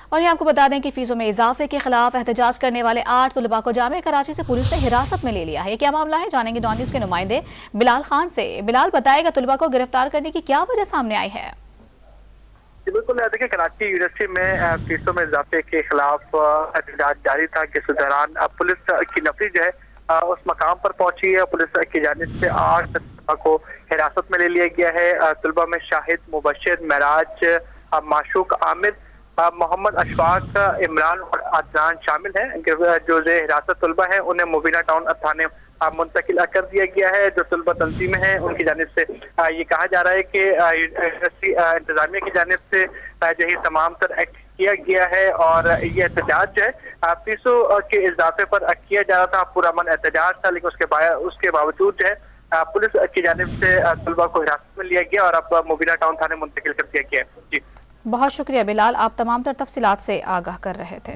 اور یہ آپ کو بتا دیں کہ فیسوں میں اضافے کے خلاف احتجاج کرنے والے 8 طلباء کو جامعہ کراچی سے پولیس نے حراست میں لے لیا ہے۔ یہ کیا معاملہ ہے، جانیں گے ڈان نیوز کے نمائندے بلال خان سے۔ بلال، بتائے گا طلباء کو گرفتار کرنے کی کیا وجہ سامنے آئی ہے؟ بالکل، دیکھیں کراچی یونیورسٹی میں فیسوں میں اضافے کے خلاف احتجاج جاری تھا کہ اس دوران پولیس کی نفری جو ہے اس مقام پر پہنچی ہے۔ پولیس کی جانب سے 8 طلباء کو حراست میں لے لیا گیا ہے۔ طلباء میں شاہد، مبشر، معراج، معشوق، عامر، محمد اشفاق، عمران اور عدنان شامل ہیں۔ جو زیر حراست طلباء ہیں انہیں مبینہ ٹاؤن تھانے منتقل کر دیا گیا ہے۔ جو طلباء تنظیمیں ہیں ان کی جانب سے یہ کہا جا رہا ہے کہ یونیورسٹی انتظامیہ کی جانب سے جو ہے تمام تر ایکٹ کیا گیا ہے، اور یہ احتجاج جو ہے فیسوں کے اضافے پر کیا جا رہا تھا، پرامن احتجاج تھا، لیکن اس کے باوجود جو ہے پولیس کی جانب سے طلباء کو حراست میں لیا گیا اور اب مبینہ ٹاؤن تھانے منتقل کر دیا گیا ہے۔ جی بہت شکریہ بلال، آپ تمام تر تفصیلات سے آگاہ کر رہے تھے۔